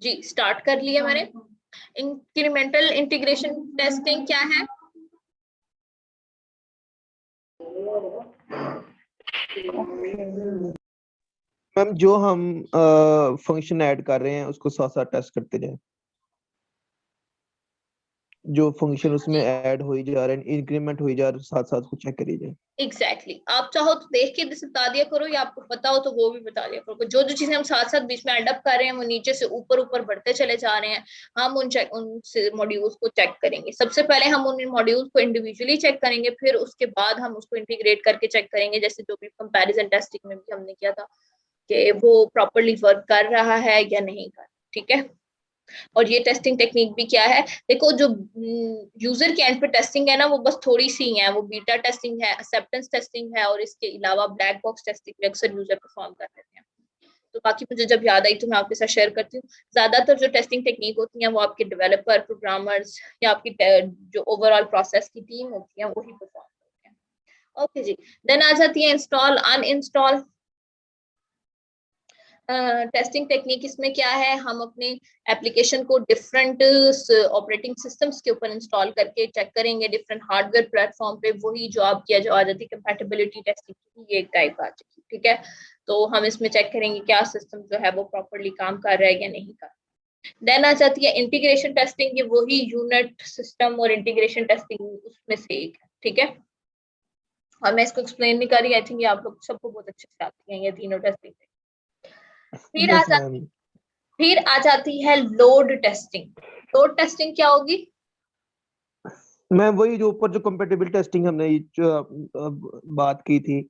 जी start कर लिया मैंने। इंक्रीमेंटल इंटीग्रेशन टेस्टिंग क्या है? मैम जो हम फंक्शन ऐड कर रहे हैं उसको साथ साथ टेस्ट करते जाएं, जो फंक्शन उसमें ऐड हो ही जा रहे हैं, इंक्रीमेंट हो ही जा रहे हैं, साथ साथ को चेक करिए जाए। एग्जैक्टली आप चाहो तो देख के जैसे बता दिया करो, या आपको पता हो तो वो भी बता दिया करो। जो जो चीजें हम साथ साथ बीच में एड अप कर रहे हैं वो नीचे से ऊपर ऊपर बढ़ते चले जा रहे हैं। हम उन मॉड्यूल्स को चेक करेंगे। सबसे पहले हम उन मॉड्यूल्स को इंडिविजुअली चेक करेंगे, फिर उसके बाद हम उसको इंटीग्रेट करके चेक करेंगे, जैसे जो भी कंपैरिजन टेस्टिंग में भी हमने किया था कि वो प्रॉपरली वर्क कर रहा है या नहीं कर। ठीक है। और ये टेस्टिंग टेक्निक भी क्या है, देखो जो यूजर के एंड पे टेस्टिंग है ना वो बस थोड़ी सी है, वो बीटा टेस्टिंग है, एक्सेप्टेंस टेस्टिंग है, और इसके अलावा ब्लैक बॉक्स टेस्टिंग भी अक्सर यूजर परफॉर्म कर लेते हैं। तो बाकी मुझे जब याद आई तो मैं आपके साथ शेयर करती हूँ। ज्यादातर जो टेस्टिंग टेक्निक होती है वो आपके डेवलपर प्रोग्रामर्स या आपकी जो ओवरऑल प्रोसेस की टीम होती है वही परफॉर्म करते हैं। ओके जी। देन आ जाती है इंस्टॉल अनइंस्टॉल टेस्टिंग टेक्निक। इसमें क्या है, हम अपने एप्लीकेशन को डिफरेंट ऑपरेटिंग सिस्टम्स के ऊपर इंस्टॉल करके चेक करेंगे, डिफरेंट हार्डवेयर प्लेटफॉर्म पे। वही जो आप किया जो आ जाती है कंपैटिबिलिटी टेस्टिंग की, ये एक टाइप आ जाती है। ठीक है। तो हम इसमें चेक करेंगे क्या सिस्टम जो है वो प्रॉपरली काम कर रहा है या नहीं कर। देन आ जाती है इंटीग्रेशन टेस्टिंग। ये वही यूनिट सिस्टम और इंटीग्रेशन टेस्टिंग उसमें से एक है। ठीक है। और मैं इसको एक्सप्लेन नहीं कर रही, आई थिंक ये आप लोग सबको बहुत अच्छे से आती है ये तीनों टेस्टिंग। फिर आ यस मैम। फिर आ जाती है लोड टेस्टिंग। लोड टेस्टिंग क्या होगी? मैं वही जो ऊपर जो कंपेटेबिलिटी टेस्टिंग हमने जो, बात की थी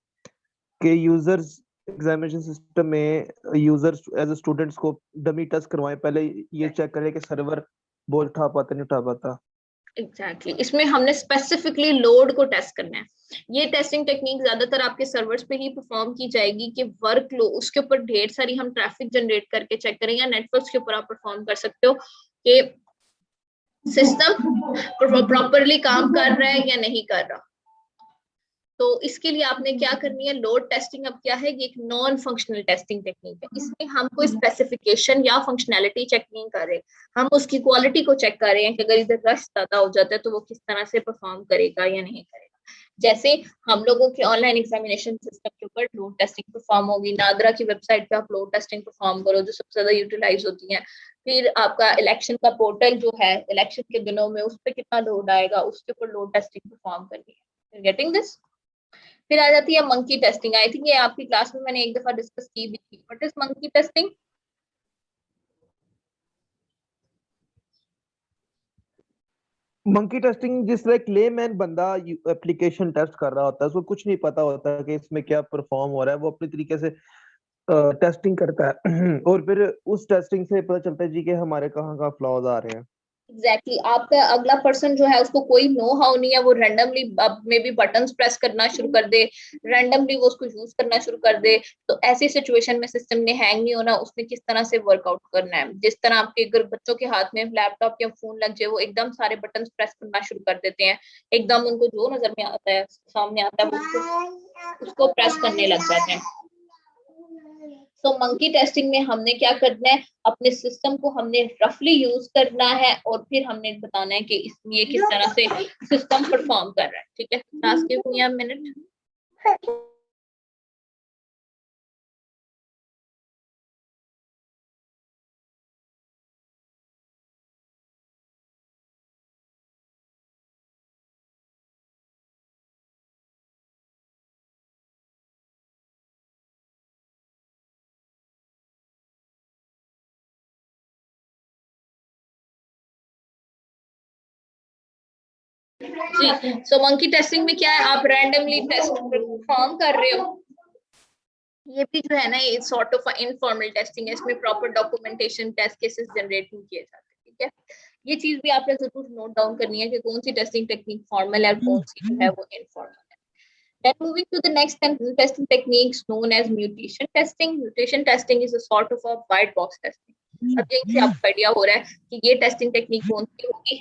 कि यूजर्स एग्जामिनेशन सिस्टम में यूजर्स एज ए स्टूडेंट्स को डमी टेस्ट करवाएं, पहले ये चेक करें कि सर्वर बोझ उठा पाता नहीं उठा पाता। एग्जैक्टली इसमें हमने स्पेसिफिकली लोड को टेस्ट करना है। ये टेस्टिंग टेक्निक ज्यादातर आपके सर्वर्स पे ही परफॉर्म की जाएगी कि वर्क लो उसके ऊपर ढेर सारी हम ट्रैफिक जनरेट करके चेक करें, या नेटवर्क के ऊपर आप परफॉर्म कर सकते हो कि सिस्टम प्रॉपरली काम कर रहा है या नहीं कर रहा। तो इसके लिए आपने क्या करनी है, लोड टेस्टिंग अब क्या है, ये एक नॉन फंक्शनल टेस्टिंग टेक्निक है। इसमें हम कोई स्पेसिफिकेशन या फंक्शनैलिटी चेक नहीं कर रहे, हम उसकी क्वालिटी को चेक कर रहे हैं कि अगर इधर रश ज्यादा हो जाता है तो वो किस तरह से परफॉर्म करेगा या नहीं करेगा। जैसे हम लोगों के ऑनलाइन एग्जामिनेशन सिस्टम के ऊपर लोड टेस्टिंग परफॉर्म होगी, नादरा की वेबसाइट पे आप लोड टेस्टिंग परफॉर्म करो जो सबसे ज्यादा यूटिलाइज होती है। फिर आपका इलेक्शन का पोर्टल जो है, इलेक्शन के दिनों में उस पर कितना लोड आएगा उसके ऊपर लोड टेस्टिंग परफॉर्म करनी है। Getting this? फिर आ जाती है मंकी टेस्टिंग। आई थिंक ये आपकी क्लास में मैंने एक दफा डिस्कस की भी थी। What is monkey testing? Monkey testing जिस तरह लेमैन बंदा एप्लीकेशन टेस्ट कर रहा होता है, उसको कुछ नहीं पता होता कि इसमें क्या परफॉर्म हो रहा है, वो अपने तरीके से टेस्टिंग करता है और फिर उस टेस्टिंग से पता चलता है जी कि हमारे कहाँ कहाँ फ्लॉज आ रहे हैं। एग्जैक्टली आपका अगला पर्सन जो है उसको कोई नो हाउ नहीं है, वो randomly may be buttons press करना शुरू कर दे, रैंडमली वो उसको यूज करना शुरू कर दे। तो ऐसी सिचुएशन में सिस्टम ने हैंग नहीं होना, उसने किस तरह से वर्कआउट करना है। जिस तरह आपके अगर बच्चों के हाथ में लैपटॉप या फोन लग जाए, वो एकदम सारे बटन्स प्रेस करना शुरू कर देते हैं, एकदम उनको जो नजर में आता है सामने आता है वो उसको प्रेस करने लग जाते हैं। तो मंकी टेस्टिंग में हमने क्या करना है, अपने सिस्टम को हमने रफली यूज करना है और फिर हमने बताना है कि इसमें ये किस तरह से सिस्टम परफॉर्म कर रहा है। ठीक है। Last give me a minute. जी सो मंकी टेस्टिंग में क्या है, आप रैंडमली टेस्ट परफॉर्म कर रहे हो। ये भी जो है ना ये सॉर्ट ऑफ इनफॉर्मल टेस्टिंग है, इसमें proper documentation test cases generate नहीं किए जाते। ठीक है। ये चीज भी आपने जरूर नोट डाउन करनी है कि कौन सी टेस्टिंग टेक्निक फॉर्मल है और कौन सी जो है वो इनफॉर्मल है। Then moving to the next testing techniques known as mutation testing. Mutation testing is a sort of a white box testing. अब यहीं से आपको आइडिया हो रहा है कि ये टेस्टिंग टेक्निक कौन सी होगी,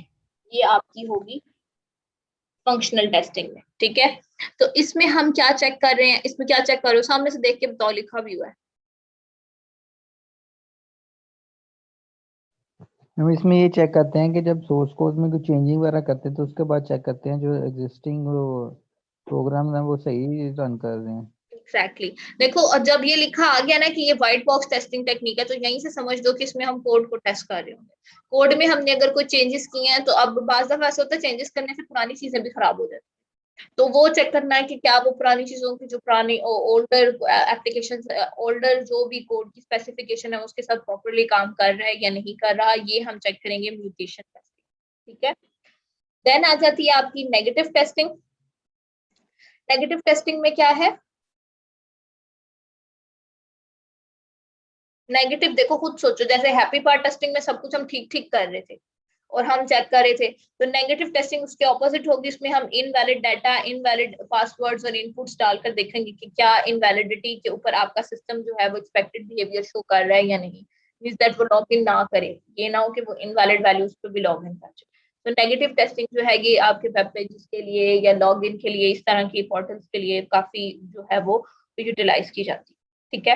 ये आपकी होगी फंक्शनल टेस्टिंग में। ठीक है। तो इसमें हम क्या चेक कर रहे हैं, इसमें क्या चेक कर रहे हो, सामने से देख के बताओ, लिखा भी हुआ है। हम इसमें ये चेक करते हैं कि जब सोर्स कोड में कुछ चेंजिंग वगैरह करते हैं तो उसके बाद चेक करते हैं जो एग्जिस्टिंग प्रोग्राम है वो सही रन कर रहे हैं। एग्जैक्टली देखो, और जब ये लिखा आ गया ना कि ये व्हाइट बॉक्स टेस्टिंग टेक्निक है, तो यहीं से समझ दो कि इसमें हम कोड को टेस्ट कर रहे होंगे। कोड में हमने अगर कोई चेंजेस किए हैं, तो अब बाज दफा ऐसा होता है चेंजेस करने से पुरानी चीजें भी खराब हो जाती हैं, तो वो चेक करना है कि क्या वो पुरानी चीजों की जो पुरानी ओल्डर एप्लीकेशन, ओल्डर जो भी कोड की स्पेसिफिकेशन है उसके साथ प्रॉपरली काम कर रहा है या नहीं कर रहा, ये हम चेक करेंगे म्यूटेशन टेस्टिंग। ठीक है। देन आ जाती है आपकी नेगेटिव टेस्टिंग। नेगेटिव टेस्टिंग में क्या है? नेगेटिव देखो, खुद सोचो, जैसे हैप्पी पार्ट टेस्टिंग में सब कुछ हम ठीक ठीक कर रहे थे और हम चेक कर रहे थे, तो नेगेटिव टेस्टिंग उसके ऑपोजिट होगी। इसमें हम इनवैलिड डाटा, इनवैलिड पासवर्ड्स और इनपुट्स डालकर देखेंगे कि क्या इनवैलिडिटी के ऊपर आपका सिस्टम जो है वो एक्सपेक्टेड बिहेवियर शो कर रहा है या नहीं। मींस दैट वो लॉग इन ना करे, ये ना हो कि वो इनवैलिड वैल्यूज पे भी लॉग इन कर जाए। तो नेगेटिव टेस्टिंग जो है ये आपके वेब पेजेस के लिए या लॉग इन के लिए, इस तरह की पोर्टल्स के लिए काफी जो है वो यूटिलाइज की जाती है। ठीक है।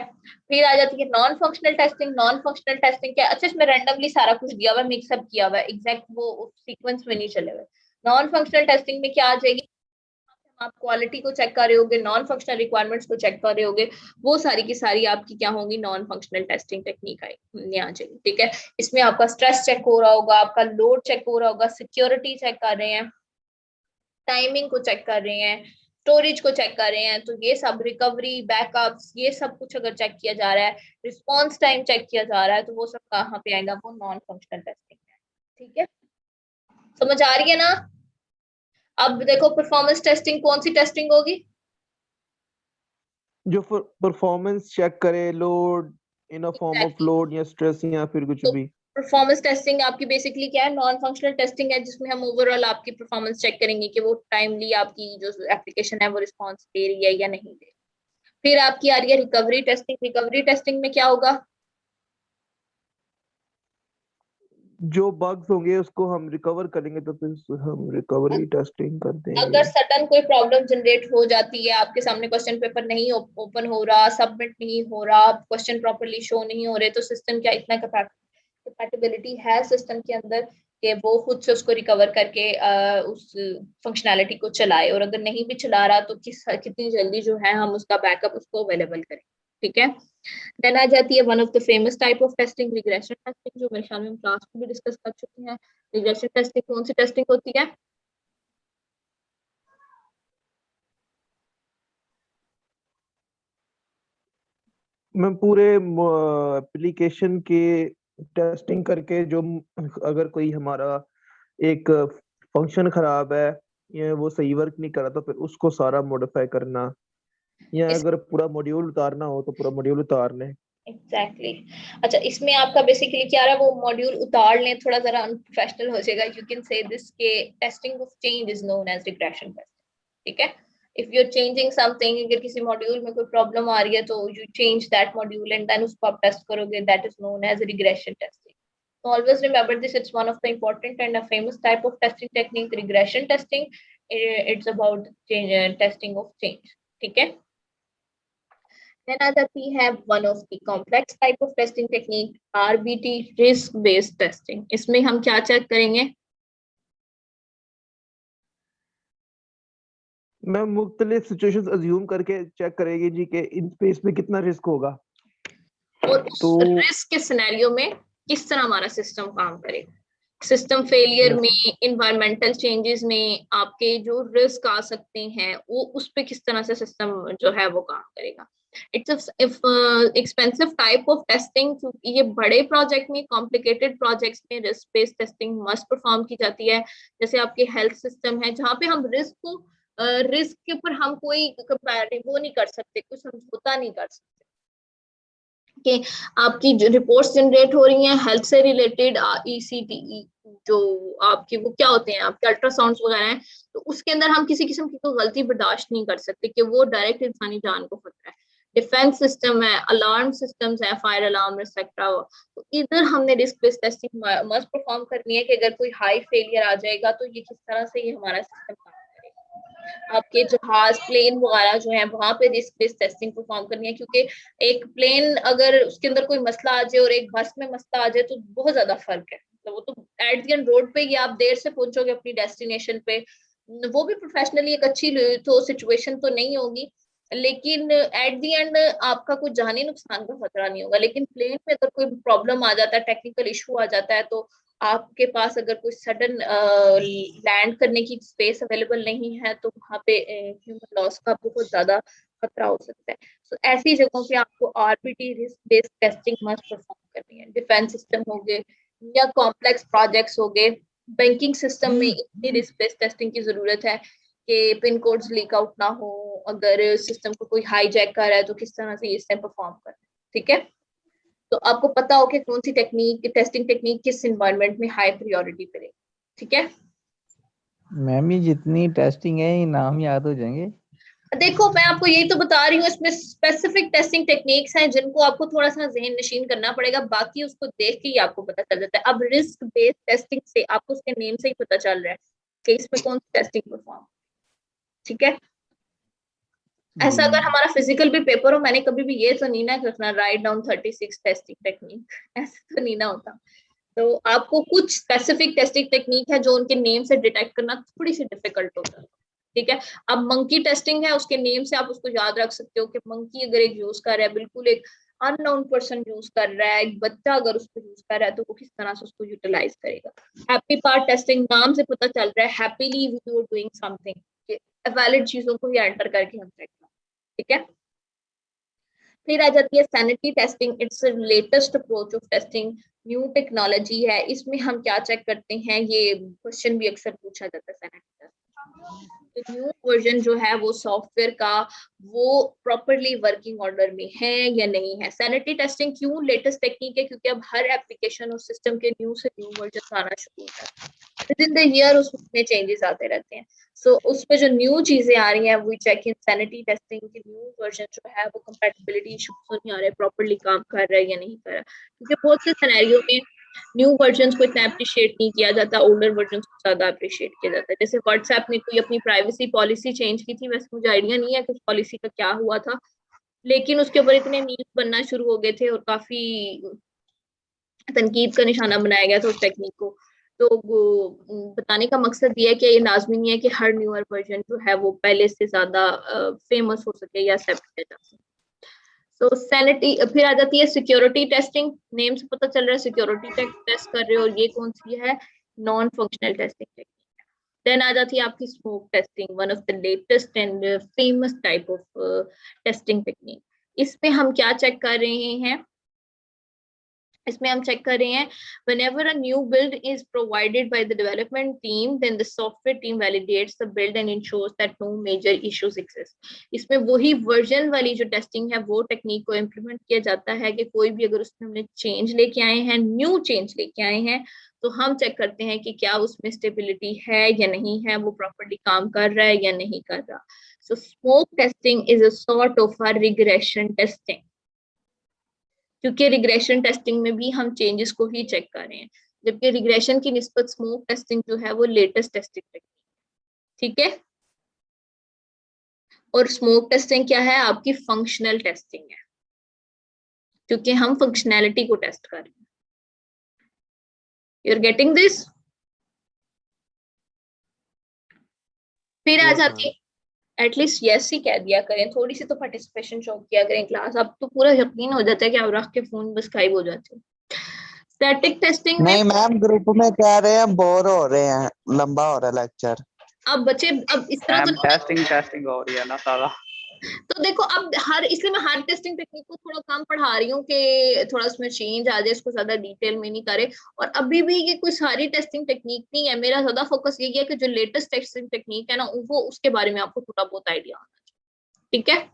फिर आ जाती है non functional testing. Non functional testing क्या? अच्छा, इसमें रैंडमली सारा कुछ दिया हुआ है, मिक्सअप किया हुआ है, एग्जैक्ट वो सीक्वेंस में नहीं चले हुए। नॉन फंक्शनल टेस्टिंग में क्या आ जाएगी? आप क्वालिटी को चेक कर रहे होगे, नॉन फंक्शनल रिक्वायरमेंट्स को चेक कर रहे होगे, वो सारी की सारी आपकी क्या होंगी? नॉन फंक्शनल टेस्टिंग टेक्निक आ जाएगी। ठीक है। इसमें आपका स्ट्रेस चेक हो रहा होगा, आपका लोड चेक हो रहा होगा, सिक्योरिटी चेक कर रहे हैं, टाइमिंग को चेक कर रहे हैं, स्टोरेज को चेक कर रहे हैं, तो ये सब रिकवरी, बैकअप्स, ये सब कुछ अगर चेक किया जा रहा है, रिस्पॉन्स टाइम चेक किया जा रहा है, तो वो सब कहाँ पे आएगा? वो नॉन फंक्शनल टेस्टिंग है। ठीक है। समझ आ रही है ना? अब देखो, परफॉर्मेंस टेस्टिंग कौन सी टेस्टिंग होगी? जो परफॉर्मेंस चेक करे, load in a form of exactly. Load या स्ट्रेस या फिर कुछ तो भी। परफॉर्मेंस टेस्टिंग आपकी बेसिकली क्या है? नॉन फंक्शनल टेस्टिंग है, जिसमें हम ओवरऑल आपकी परफॉर्मेंस चेक करेंगे कि वो टाइमली आपकी जो एप्लीकेशन है वो रिस्पॉन्स दे रही है या नहीं दे रही। फिर आपकी आ रही है रिकवरी टेस्टिंग। रिकवरी टेस्टिंग में क्या होगा? जो बग्स होंगे उसको हम रिकवर करेंगे, तो फिर हम रिकवरी टेस्टिंग कर अगर देंगे। सडन कोई प्रॉब्लम जनरेट हो जाती है, आपके सामने क्वेश्चन पेपर नहीं ओपन हो रहा, सबमिट नहीं हो रहा, क्वेश्चन प्रॉपरली शो नहीं हो रहे, तो सिस्टम क्या इतना कैपेबिलिटी है सिस्टम के अंदर कि वो खुद से उसको रिकवर करके उस फंक्शनैलिटी को चलाए, और अगर नहीं भी चला रहा तो कितनी जल्दी जो है हम उसका बैकअप उसको अवेलेबल करें। ठीक है। देन आ जाती है one of the famous type of testing, regression testing, जो मेरे ख्याल में हम क्लास में भी डिस्कस कर चुके हैं। रिग्रेशन टेस्टिंग कौन सी टेस्टिंग होती है? मैं पूरे एप्लीकेशन के टेस्टिंग करके, जो अगर कोई हमारा एक फंक्शन खराब है या वो सही वर्क नहीं कर रहा, तो फिर उसको सारा मॉडिफाई करना, या इस अगर पूरा मॉड्यूल उतारना हो तो पूरा मॉड्यूल उतारने। Exactly exactly. अच्छा, इसमें आपका बेसिकली क्या रहा है? वो मॉड्यूल उतार लें, थोड़ा जरा अनप्रोफेशनल हो जाएगा। यू कैन से दिस के testing of change is known as regression testing. ठीक है। If you are changing something, अगर किसी मॉड्यूल में कोई प्रॉब्लम आ रही है, तो you change that module and then उसको आप टेस्ट करोगे, that is known as regression testing. So always remember this, it's one of the important and a famous type of testing technique, regression testing. It's about testing of change. ठीक है। Then आ जाती है one of the complex type of testing technique, RBT, risk based testing. इसमें हम क्या check करेंगे? मैं मुख्तलिफ सिचुएशंस अज्यूम करके चेक करेगी जी कि इन स्पेस में कितना रिस्क होगा। और उस तो रिस्क के सिनेरियो में किस तरह हमारा सिस्टम काम करेगा? सिस्टम फेलियर यस, में, इन्वायरमेंटल चेंजेस में आपके जो रिस्क आ सकते हैं, वो उस पे किस तरह से सिस्टम जो है वो काम करेगा। It's expensive type of testing, क्योंकि ये बड़े प्रोजेक्ट में, कॉम्प्लिकेटेड प्रोजेक्ट्स में risk based testing must perform की जाती है। जैसे आपके हेल्थ सिस्टम है, जहाँ पे हम रिस्क को, रिस्क के ऊपर हम कोई कंपैरिजन वो नहीं कर सकते, कोई समझौता नहीं कर सकते कि आपकी जो रिपोर्ट्स जनरेट हो रही हैं हेल्थ से रिलेटेड, ईसीटी जो आपकी वो क्या होते हैं, आपके अल्ट्रासाउंड्स वगैरह हैं, तो उसके अंदर हम किसी किस्म की कोई गलती बर्दाश्त नहीं कर सकते कि वो डायरेक्ट इंसानी जान को खतरा है। डिफेंस सिस्टम है, अलार्म सिस्टम्स है, फायर अलार्म एक्सेट्रा, तो इधर हमने risk based testing must perform करनी है कि अगर कोई हाई फेलियर आ जाएगा तो ये किस तरह से ये हमारा सिस्टम काम करेगा। आपके जहाज, प्लेन वगैरह जो है, वहां पे रिस्क बेस्ड टेस्टिंग परफॉर्म करनी है, क्योंकि एक प्लेन अगर उसके अंदर कोई मसला आ जाए और एक बस में मसला आ जाए तो बहुत ज्यादा फर्क है। मतलब वो तो एट द एंड रोड पे ही आप देर से पहुंचोगे अपनी डेस्टिनेशन पे, वो भी प्रोफेशनली एक अच्छी तो सिचुएशन तो नहीं होगी, लेकिन एट द एंड आपका कुछ जानी नुकसान का खतरा नहीं होगा। लेकिन प्लेन में अगर कोई प्रॉब्लम आ जाता है, टेक्निकल इशू आ जाता है, तो आपके पास अगर कोई सडन लैंड करने की स्पेस अवेलेबल नहीं है, तो वहाँ पे ह्यूमन लॉस का बहुत ज्यादा खतरा हो सकता है। तो ऐसी जगहों पे आपको RBT risk based testing must perform करनी है। डिफेंस सिस्टम हो गए या कॉम्प्लेक्स प्रोजेक्ट्स हो गए, बैंकिंग सिस्टम में इतनी रिस्क बेस्ड टेस्टिंग की जरूरत है कि पिन कोड्स लीक आउट ना हो, अगर सिस्टम को कोई हाईजैक कर रहा है तो किस तरह से इस टाइम परफॉर्म करना है। ठीक है, तो आपको पता हो कि कौन सी टेक्निक, टेस्टिंग टेक्निक किस एनवायरनमेंट में हाई प्रायोरिटी पे रहेगी। ठीक है, मैम ये जितनी टेस्टिंग है ये नाम याद हो जाएंगे? देखो मैं आपको यही तो बता रही हूँ, इसमें स्पेसिफिक टेस्टिंग टेक्निक्स हैं जिनको आपको थोड़ा सा जहन नशीन करना पड़ेगा, बाकी उसको देख के ही आपको पता चल जाता है। अब रिस्क बेस्ड टेस्टिंग से आपको उसके नेम से ही पता चल रहा है कि इसमें कौन सी टेस्टिंग परफॉर्म। ठीक है, ऐसा अगर हमारा फिजिकल भी पेपर हो, मैंने कभी भी ये तो नहीं ना रखना राइट डाउन 36 टेस्टिंग टेक्निक, ऐसा तो नहीं ना होता। तो आपको कुछ स्पेसिफिक टेस्टिंग टेक्निक है जो उनके नेम से डिटेक्ट करना थोड़ी सी डिफिकल्ट होता है। ठीक है, अब मंकी टेस्टिंग है, उसके नेम से आप उसको याद रख सकते हो कि मंकी अगर एक यूज कर रहा है, बिल्कुल एक अननोन पर्सन यूज कर रहा है, एक बच्चा अगर उसको यूज कर रहा है, तो वो किस तरह से उसको यूटिलाइज करेगा। हैप्पी पार्ट टेस्टिंग, नाम से पता चल रहा है happily we are doing something, valid चीजों को ही एंटर करके हम चेक करते हैं। ठीक है, फिर आ जाती है sanitary testing, it's latest approach of testing, new technology है। इसमें हम क्या चेक करते हैं, ये क्वेश्चन भी अक्सर पूछा जाता है सैनिटरी टेस्टिंग, तो न्यू वर्जन जो है वो सॉफ्टवेयर का, वो प्रॉपरली वर्किंग ऑर्डर में है या नहीं है। सैनिटरी टेस्टिंग क्यों लेटेस्ट टेक्निक है, क्योंकि अब हर एप्लीकेशन और सिस्टम के न्यू से न्यू वर्जन आना शुरू होता है, विद इन द ईयर उसमें चेंजेस आते रहते हैं। सो उस पे जो न्यू चीजें आ रही हैं we check in sanitary testing की न्यू वर्जन जो है वो कंपैटिबिलिटी इश्यूज तो नहीं आ रहे, प्रॉपर्ली काम कर रहा है या नहीं कर रहा, क्योंकि बहुत से सिनेरियो में न्यू वर्जन को इतना अप्रिशिएट नहीं किया जाता, ओल्डर वर्जन को ज्यादा अप्रिशिएट किया जाता है। जैसे व्हाट्सएप ने कोई अपनी प्राइवेसी पॉलिसी चेंज की थी, वैसे मुझे आइडिया नहीं है कि उस पॉलिसी का क्या हुआ था, लेकिन उसके ऊपर इतने मीम्स बनना शुरू हो गए थे और काफी तनकीद का निशाना बनाया गया था उस टेक्निक को। तो वो बताने का मकसद ये है कि ये लाजमी नहीं है कि हर न्यूअर वर्जन जो है वो पहले से ज्यादा फेमस हो सके या एक्सेप्ट किया जा सके। तो सैनिटी, फिर आ जाती है सिक्योरिटी टेस्टिंग, नेम से पता चल रहा है सिक्योरिटी टेस्ट कर रहे हो, और ये कौन सी है, non functional testing technique. Then आ जाती है आपकी smoke testing, one of the latest and famous type of testing technique. इसमें हम क्या चेक कर रहे हैं, इसमें हम चेक कर रहे हैं whenever a new build is provided by the development team, then the software team validates the build and ensures that no major issues exist. इसमें वही वर्जन वाली जो टेस्टिंग है वो टेक्निक को इम्प्लीमेंट किया जाता है कि कोई भी अगर उसमें हमने चेंज लेके आए हैं, न्यू चेंज लेके आए हैं, तो हम चेक करते हैं कि क्या उसमें स्टेबिलिटी है या नहीं है, वो प्रॉपर्ली काम कर रहा है या नहीं कर रहा। So smoke testing is a sort of a regression testing, क्योंकि रिग्रेशन टेस्टिंग में भी हम चेंजेस को ही चेक कर रहे हैं, जबकि रिग्रेशन की निस्बत स्मोक टेस्टिंग जो है वो लेटेस्ट टेस्टिंग टेक्निक। ठीक है, और स्मोक टेस्टिंग क्या है, आपकी फंक्शनल टेस्टिंग है, क्योंकि हम फंक्शनैलिटी को टेस्ट कर रहे हैं। You are getting this. फिर आ जाती है, एटलीस्ट यस ही कह दिया करें, थोड़ी सी तो पार्टिसिपेशन शो किया करें क्लास, अब तो पूरा यकीन हो जाता है कि आप रख के फोन बस गायब हो जाते हो। स्टैटिक टेस्टिंग में नहीं मैम, ग्रुप में कह रहे हैं बोर हो रहे हैं, लंबा हो रहा है लेक्चर। अब बच्चे अब इस तरह तो टेस्टिंग हो रही है ना सारा। तो देखो अब हर, इसलिए मैं हर टेस्टिंग टेक्निक को थोड़ा कम पढ़ा रही हूँ कि थोड़ा उसमें चेंज आ जाए, इसको ज्यादा डिटेल में नहीं करे। और अभी भी ये कोई सारी टेस्टिंग टेक्निक नहीं है, मेरा ज्यादा फोकस यही है कि जो लेटेस्ट टेस्टिंग टेक्निक है ना वो उसके बारे में आपको थोड़ा बहुत आइडिया होना चाहिए। ठीक है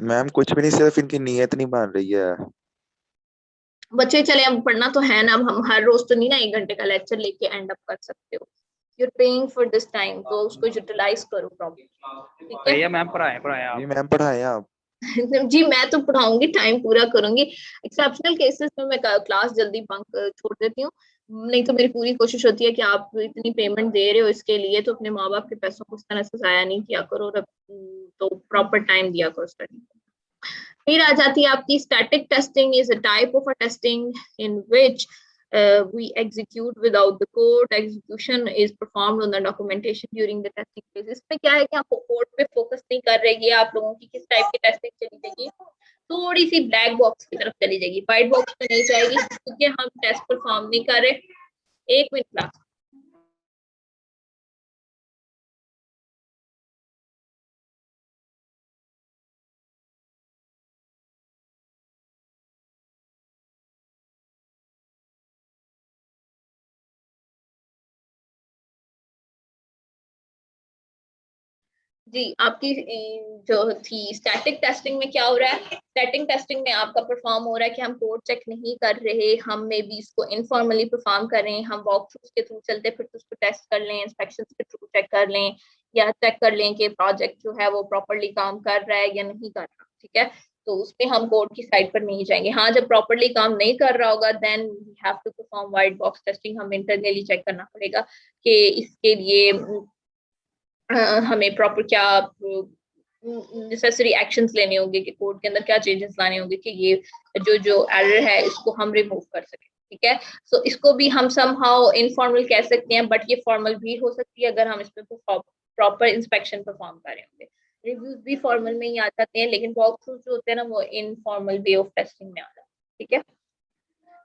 मैम कुछ भी नहीं, सिर्फ इनकी नीयत नहीं बन रही है। बच्चे, चले अब पढ़ना तो है ना, अब हम हर रोज तो नहीं ना 1 घंटे का लेक्चर लेके एंड अप कर सकते हो, you are paying for this time, तो उसको यूटिलाइज करो प्रॉपर्ली। ठीक है, भैया मैम पढ़ाए आप। जी मैम पढ़ाए आप। जी मैं तो पढ़ाऊंगी, टाइम पूरा करूंगी। एक्सेप्शनल केसेस में मैं क्लास जल्दी बंक छोड़ देती हूँ, नहीं तो मेरी पूरी कोशिश होती है कि आप इतनी पेमेंट दे रहे हो इसके लिए, तो अपने माँ बाप के पैसों को इस तरह से जाया नहीं किया करो, और तो प्रॉपर टाइम दिया करो स्टडी। फिर आ जाती है आपकी static testing, is a type of a testing in which we execute without the code. Execution is performed on the documentation during the testing phase. इसमें क्या है कि आपको कोड पे फोकस नहीं कर रही है, आप लोगों की किस टाइप की टेस्टिंग चली जाएगी, थोड़ी सी ब्लैक बॉक्स की तरफ चली जाएगी, व्हाइट बॉक्स पे नहीं जाएगी, क्योंकि हम टेस्ट परफॉर्म नहीं कर रहे। 1 मिनट क्लास। जी, आपकी जो थी स्टैटिक टेस्टिंग में क्या हो रहा है? स्टैटिक टेस्टिंग में आपका परफॉर्म हो रहा है कि हम कोड चेक नहीं कर रहे, हम मे बी इसको इनफॉर्मली परफॉर्म कर रहे हैं, हम वॉक थ्रूज के थ्रू चलते फिर तो उसको टेस्ट कर लें, इंस्पेक्शंस के थ्रू चेक कर लें, या चेक कर लें कि प्रोजेक्ट जो है वो प्रॉपरली काम कर रहा है या नहीं कर रहा। ठीक है, तो उसमें हम कोड की साइड पर नहीं जाएंगे। हाँ, जब प्रॉपरली काम नहीं कर रहा होगा then we have to perform white box testing. हम इंटरनली चेक करना पड़ेगा कि इसके लिए हमें प्रॉपर क्या नेसेसरी एक्शंस लेने होंगे, कि कोड के अंदर क्या चेंजेस लाने होंगे कि ये जो एरर है इसको हम रिमूव कर सकें। ठीक है, सो इसको भी हम समहाउ इनफॉर्मल कह सकते हैं, बट ये फॉर्मल भी हो सकती है अगर हम इसमें प्रॉपर इंस्पेक्शन परफॉर्म करें होंगे। रिव्यूज भी फॉर्मल में ही आ जाते हैं, लेकिन वॉक थ्रू जो होते हैं ना वो इनफॉर्मल वे ऑफ टेस्टिंग में आ जाते हैं। ठीक है,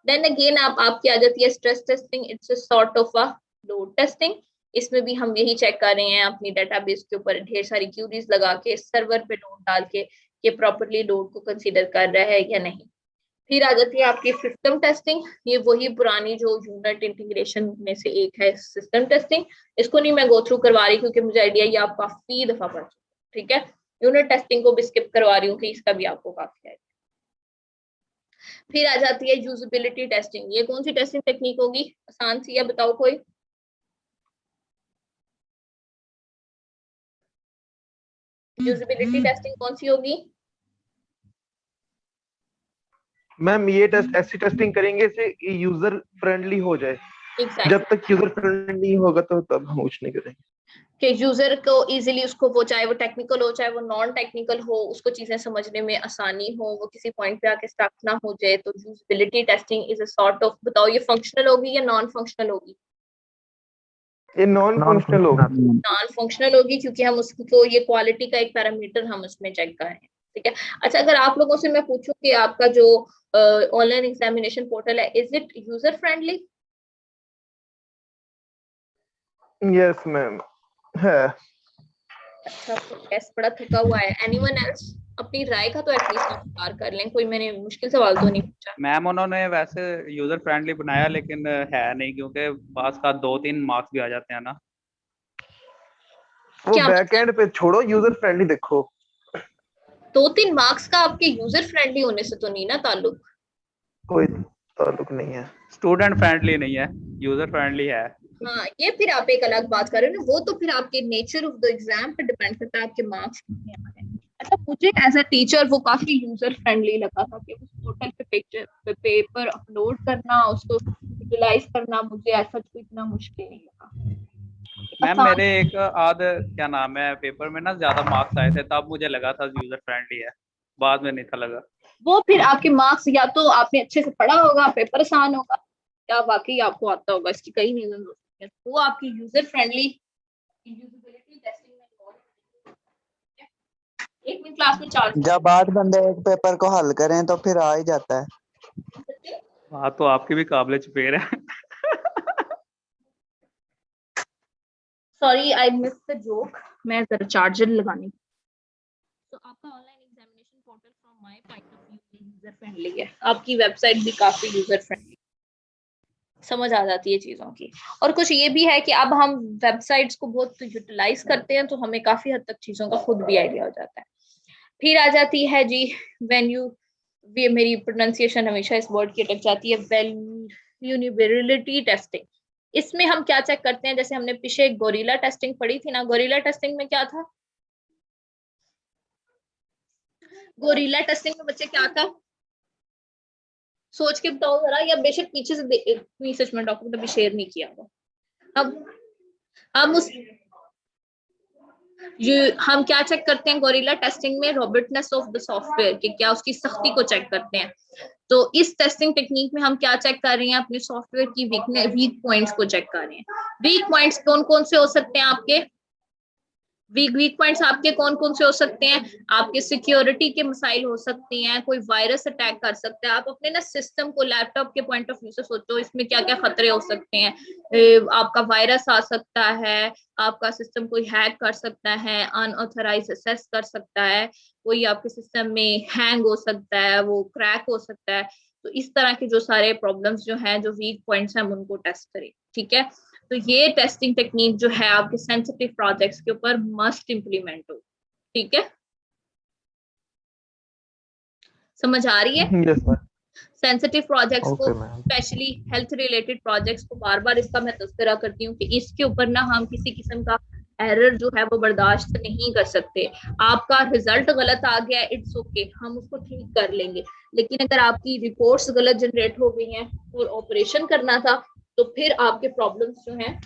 देन अगेन आपकी आ जाती है stress testing. It's a sort of a load testing. इसमें भी हम यही चेक कर रहे हैं अपनी डेटाबेस के ऊपर ढेर सारी क्यूरीज लगा के सर्वर पे लोड डाल के कि प्रॉपरली लोड को कंसीडर कर रहा है या नहीं। फिर आ जाती है आपकी सिस्टम टेस्टिंग। ये वही पुरानी जो यूनिट इंटीग्रेशन में से एक है सिस्टम टेस्टिंग। इसको नहीं मैं गो थ्रू करवा रही क्योंकि मुझे आइडिया ये आप काफी दफा पढ़ चुके। ठीक है, यूनिट टेस्टिंग को भी स्किप करवा रही हूँ कि इसका भी आपको काफी आइडिया। फिर आ जाती है यूजेबिलिटी टेस्टिंग। ये कौन सी टेस्टिंग टेक्निक होगी? आसान सी है, बताओ कोई। यूजेबिलिटी टेस्टिंग कौन सी होगी? मैम ये टेस्ट ऐसी टेस्टिंग करेंगे से यूजर फ्रेंडली हो जाए। Exactly. जब तक यूजर फ्रेंडली नहीं होगा तो तब हम कुछ नहीं करेंगे। कि यूजर को इजीली उसको वो चाहे वो टेक्निकल हो चाहे वो नॉन टेक्निकल हो उसको चीजें समझने में आसानी हो, वो किसी पॉइंट पे आके स्टक ना हो जाए। तो usability testing is a sort of, बताओ ये फंक्शनल होगी या नॉन फंक्शनल होगी? ये नॉन फंक्शनल होगा। नॉन फंक्शनल होगी क्योंकि हम उसको ये क्वालिटी का एक पैरामीटर हम उसमें चेक कर रहे हैं। ठीक है, अच्छा अगर आप लोगों से मैं पूछूं कि आपका जो ऑनलाइन एग्जामिनेशन पोर्टल है is it user friendly? Yes ma'am है। अच्छा, टेस्ट बड़ा थका हुआ है। एनीवन एल्स अपनी राय का तो एटलीस्ट आप पार कर लें, कोई मैंने मुश्किल सवाल तो नहीं पूछा। मैम उन्होंने वैसे यूजर फ्रेंडली बनाया लेकिन है नहीं, क्योंकि पास का 2-3 मार्क्स भी आ जाते हैं ना। वो बैकएंड पे छोड़ो, यूजर फ्रेंडली देखो। 2-3 मार्क्स का आपके यूजर फ्रेंडली होने से तो नहीं ना ताल्लुक? कोई ताल्लुक नहीं है। स्टूडेंट फ्रेंडली नहीं है, यूजर फ्रेंडली है। हाँ, ये फिर आप एक अलग बात कर रहे हो ना, वो तो फिर आपके नेचर ऑफ द एग्जाम पे डिपेंड करता है आपके मार्क्स कितने आ रहे हैं। अच्छा, मुझे एज अ टीचर वो काफी यूजर फ्रेंडली लगा था कि उस पोर्टल पे पेपर अपलोड करना, उसको यूटिलाइज करना मुझे ऐसा कोई इतना मुश्किल नहीं लगा। मैम मेरे एक आध क्या नाम है पेपर में ना ज्यादा मार्क्स आए थे, तब मुझे लगा था यूजर फ्रेंडली है, बाद में नहीं था लगा। वो फिर आपके मार्क्स या तो आपने अच्छे से पढ़ा होगा, पेपर आसान होगा, या वाकई आपको आता होगा, इसकी कई रीजन हो सकते हैं। वो आपकी यूजर फ्रेंडली यूजेबिलिटी टेस्टिंग में एक मिनट क्लास में 4 जब 8 बंदे एक पेपर को हल करें तो फिर आ ही जाता है। हाँ, तो आपकी भी काबिल चुपेर है। Sorry I miss the joke, मैं जरा चार्जर लगाने। तो आपका online examination portal from my point of view user friendly है। आपकी वेबसाइट भी काफी यूजर फ्रेंडली, समझ आ जाती है चीजों की। और कुछ ये भी है कि अब हम वेबसाइट्स को बहुत यूटिलाइज करते हैं तो हमें काफी हद तक चीजों का खुद भी आइडिया हो जाता है। फिर आ जाती है जी वेन्यू, मेरी प्रोनाउंसिएशन हमेशा इस वर्ड की अटक जाती है, वेल्यूनिबिलिटी टेस्टिंग। इसमें हम क्या चेक करते हैं? जैसे हमने पीछे गोरिल्ला टेस्टिंग पढ़ी थी ना, गोरिल्ला टेस्टिंग में क्या था? गोरिल्ला टेस्टिंग में बच्चे क्या था, सोच के बताओ जरा, या बेशक पीछे से नहीं, सच में डॉक्यूमेंट अभी शेयर नहीं किया हुआ। अब हम उस हम क्या चेक करते हैं गोरिल्ला टेस्टिंग में? रॉबर्टनेस ऑफ द सॉफ्टवेयर, कि क्या उसकी सख्ती को चेक करते हैं। तो इस टेस्टिंग टेक्निक में हम क्या चेक कर रहे हैं, अपने सॉफ्टवेयर की वीक पॉइंट्स को चेक कर रहे हैं। वीक पॉइंट्स कौन कौन से हो सकते हैं आपके, वीक पॉइंट्स आपके कौन कौन से हो सकते हैं, आपके सिक्योरिटी के मसाइल हो सकते हैं, कोई वायरस अटैक कर सकता है। आप अपने ना सिस्टम को लैपटॉप के पॉइंट ऑफ व्यू से सोचो, इसमें क्या क्या खतरे हो सकते हैं। आपका वायरस आ सकता है, आपका सिस्टम कोई हैक कर सकता है, अनऑथराइज एक्सेस कर सकता है, कोई आपके सिस्टम में हैंग हो सकता है, वो क्रैक हो सकता है। तो इस तरह के जो सारे प्रॉब्लम्स जो हैं, जो वीक पॉइंट्स हैं, हम उनको टेस्ट करें। ठीक है, तो ये टेस्टिंग टेक्निक जो है आपके सेंसिटिव प्रोजेक्ट्स के ऊपर मस्ट इंप्लीमेंट हो। ठीक है, समझ आ रही है? Yes ma'am. सेंसिटिव प्रोजेक्ट्स को, okay ma'am. Specially health related projects को, बार बार इसका मैं तज़किरा करती हूँ कि इसके ऊपर ना हम किसी किस्म का एरर जो है वो बर्दाश्त नहीं कर सकते। आपका रिजल्ट गलत आ गया, इट्स ओके, हम उसको ठीक कर लेंगे, लेकिन अगर आपकी रिपोर्ट्स गलत जनरेट हो गई हैं और ऑपरेशन करना था, तो फिर आपके प्रॉब्लम्स जो हैं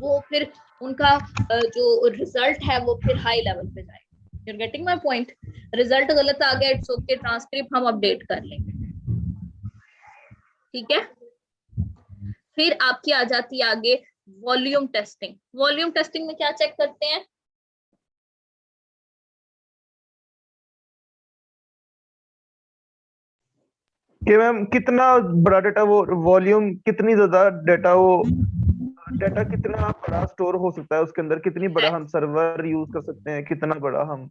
वो फिर उनका जो रिजल्ट है वो फिर हाई लेवल पे जाएगा। You are getting my point? Result गलत आ गया, इट्स ओके, ट्रांसक्रिप्ट हम अपडेट कर लेंगे। ठीक है, फिर आपकी आ जाती है आगे वॉल्यूम टेस्टिंग। वॉल्यूम टेस्टिंग में क्या चेक करते हैं? कि मैम कितना बड़ा डेटा, वो वॉल्यूम कितनी ज्यादा डेटा, वो डेटा कितना बड़ा स्टोर हो सकता है उसके अंदर, कितनी बड़ा हम सर्वर यूज कर सकते हैं, कितना बड़ा हम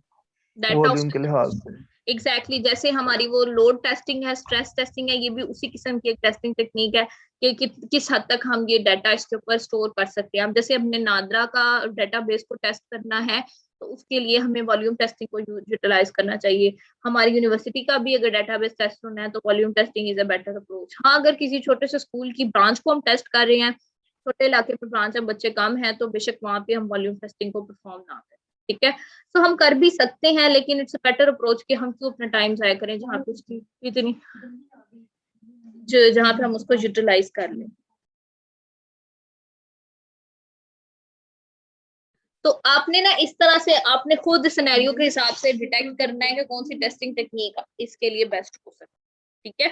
वॉल्यूम के लिहाज से। एग्जैक्टली जैसे हमारी वो लोड टेस्टिंग है, स्ट्रेस टेस्टिंग है, ये भी उसी किस्म की एक टेस्टिंग टेक्निक है कि किस हद तक हम ये डाटा इसके ऊपर स्टोर कर सकते हैं। अब जैसे हमने नादरा का डेटाबेस को टेस्ट करना है, तो उसके लिए हमें वॉल्यूम टेस्टिंग को यूटिलाइज करना चाहिए। हमारी यूनिवर्सिटी का भी अगर डेटाबेस टेस्ट होना है तो volume testing is a better approach. हाँ, अगर किसी छोटे से स्कूल की ब्रांच को हम टेस्ट कर रहे हैं, छोटे इलाके पर ब्रांच है, बच्चे कम हैं, तो बेशक वहां पे हम वॉल्यूम टेस्टिंग को परफॉर्म ना करें। ठीक है, तो हम कर भी सकते हैं, लेकिन इट्स अ बेटर अप्रोच कि हम क्यों अपना टाइम जाया करें जहाँ पे उसकी इतनी जहाँ पे हम उसको यूटिलाइज कर लें। तो आपने ना इस तरह से आपने खुद सिनेरियो के हिसाब से डिटेक्ट करना है कि कौन सी टेस्टिंग टेक्निक इसके लिए बेस्ट हो सकती है। ठीक है,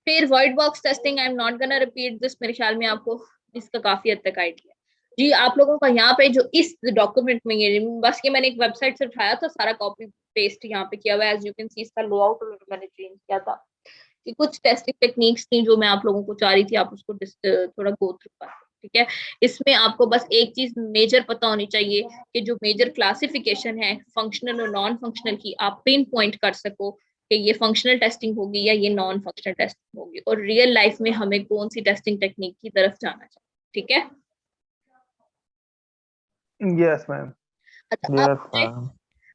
फिर white box testing, I am not gonna repeat this, मेरे ख्याल में आपको इसका काफी हद तक आइडिया जी। आप लोगों का यहाँ पे जो इस डॉक्यूमेंट में ये बस ये मैंने एक वेबसाइट से उठाया था, सारा कॉपी पेस्ट यहाँ पे किया हुआ है। एज यू कैन सी इसका लो आउट मैंने चेंज किया था कि कुछ टेस्टिंग टेक्निक्स थी जो मैं आप लोगों को चाह रही थी आप उसको थोड़ा गो थ्रू कर। ठीक है, इसमें आपको बस एक चीज मेजर पता होनी चाहिए कि जो मेजर क्लासिफिकेशन है फंक्शनल और नॉन फंक्शनल की, आप पिन पॉइंट कर सको कि ये फंक्शनल टेस्टिंग होगी या ये नॉन फंक्शनल टेस्टिंग होगी, और रियल लाइफ में हमें कौन सी टेस्टिंग टेक्निक की तरफ जाना चाहिए। ठीक है, यस मैम। अच्छा आप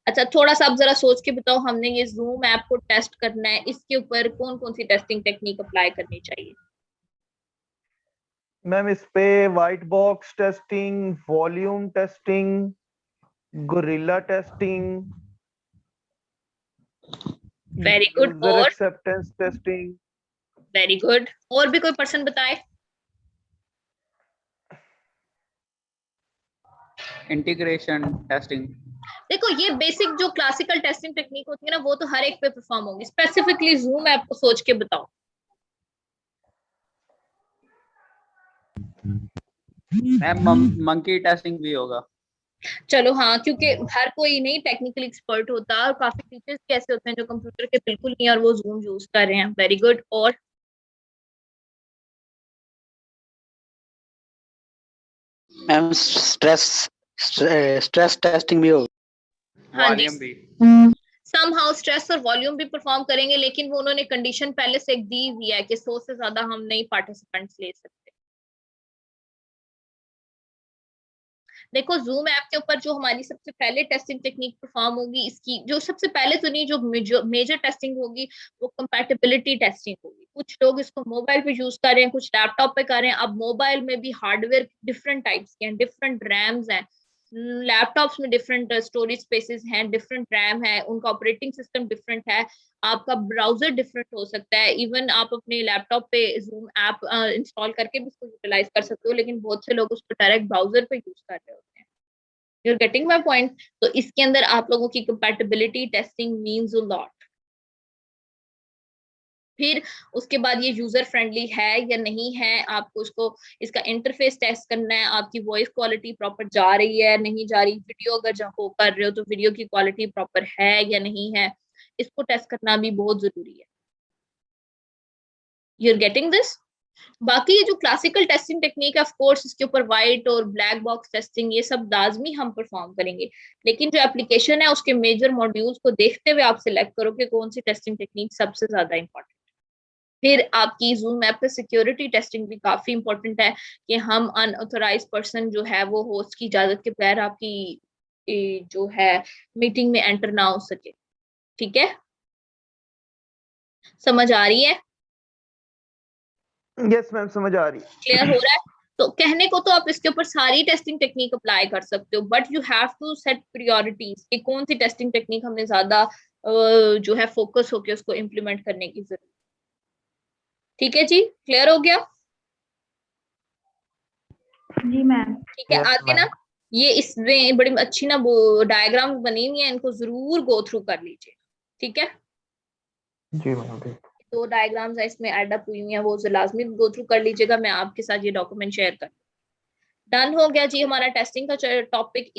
अच्छा थोड़ा सा आप जरा सोच के बताओ, हमने ये जूम ऐप को टेस्ट करना है, इसके ऊपर कौन कौन सी टेस्टिंग टेक्निक अप्लाई करनी चाहिए? मैम इस पे white box testing, volume testing, gorilla testing, very good, user और एक्सेप्टेंस टेस्टिंग। वेरी गुड, और भी कोई पर्सन बताए? Integration testing. देखो ये बेसिक जो क्लासिकल टेस्टिंग टेक्निक होती है ना, वो तो हर एक पे परफॉर्म होगी। स्पेसिफिकली जूम ऐप को सोच के बताओ। मैम मंकी टेस्टिंग भी होगा। चलो हाँ, क्योंकि हर कोई नहीं टेक्निकल एक्सपर्ट होता, और काफी टीचर्स कैसे होते हैं जो कंप्यूटर के बिल्कुल नहीं और वो जूम यूज कर रहे हैं। वेरी गुड, और मैम स्ट्रेस टेस्टिंग भी होगा। हाँ जी, वॉल्यूम भी। समहाउ स्ट्रेस और वॉल्यूम भी परफॉर्म करेंगे, लेकिन वो उन्होंने कंडीशन पहले से एक दी हुई है कि 100 से ज्यादा हम नहीं पार्टिसिपेंट्स ले सकते। देखो जूम ऐप के ऊपर जो हमारी सबसे पहले टेस्टिंग टेक्निक परफॉर्म होगी, इसकी जो सबसे पहले तो नहीं, जो मेजर टेस्टिंग होगी वो कंपैटिबिलिटी टेस्टिंग होगी। कुछ लोग इसको मोबाइल पे यूज कर रहे हैं, कुछ लैपटॉप पे कर रहे हैं। अब मोबाइल में भी हार्डवेयर डिफरेंट टाइप्स के हैं, डिफरेंट रैम्स हैं, लैपटॉप्स में डिफरेंट स्टोरेज स्पेसेस हैं, डिफरेंट रैम है, उनका ऑपरेटिंग सिस्टम डिफरेंट है, आपका ब्राउजर डिफरेंट हो सकता है। इवन आप अपने लैपटॉप पे जूम ऐप इंस्टॉल करके भी इसको यूटिलाइज कर सकते हो, लेकिन बहुत से लोग उसको डायरेक्ट ब्राउजर पे यूज कर रहे होते हैं। You are getting my point? तो इसके अंदर आप लोगों की compatibility testing means a lot. फिर उसके बाद ये यूजर फ्रेंडली है या नहीं है, आपको उसको इसका इंटरफेस टेस्ट करना है, आपकी वॉइस क्वालिटी प्रॉपर जा रही है नहीं जा रही, वीडियो अगर जब कर रहे हो तो वीडियो की क्वालिटी प्रॉपर है या नहीं है, इसको टेस्ट करना भी बहुत जरूरी है। You are getting this? बाकी ये जो क्लासिकल टेस्टिंग टेक्निक है, ऑफ कोर्स इसके ऊपर व्हाइट और ब्लैक बॉक्स टेस्टिंग ये सब लाजमी हम परफॉर्म करेंगे, लेकिन जो एप्लीकेशन है उसके मेजर मॉड्यूल्स को देखते हुए आप सिलेक्ट करो कि कौन सी टेस्टिंग टेक्निक सबसे ज्यादा इंपॉर्टेंट। फिर आपकी जूम ऐप पे सिक्योरिटी टेस्टिंग भी काफी इंपॉर्टेंट है कि हम अनऑथराइज्ड पर्सन जो है वो होस्ट की इजाजत के बगैर आपकी जो है मीटिंग में एंटर ना हो सके। ठीक है, समझ आ रही है? यस मैम, समझ आ रही है। क्लियर हो रहा है? तो कहने को तो आप इसके ऊपर सारी टेस्टिंग टेक्निक अप्लाई कर सकते हो, but you have to set priorities कि कौन सी टेस्टिंग टेक्निक हमें ज्यादा जो है फोकस होकर उसको इम्प्लीमेंट करने की जरूरत। ठीक है जी, क्लियर हो गया? जी मैम। ठीक है, Yes, आगे ना ma'am. ये इसमें बड़ी अच्छी ना वो डायग्राम बनी हुई है, इनको जरूर गो थ्रू कर लीजिए। ठीक है, जी मैम। दो डायग्राम्स है इसमें ऐड अप हुई हुई है, वो लाजमी गो थ्रू कर लीजिएगा। मैं आपके साथ ये डॉक्यूमेंट शेयर कर। डन हो गया जी हमारा टेस्टिंग का टॉपिक।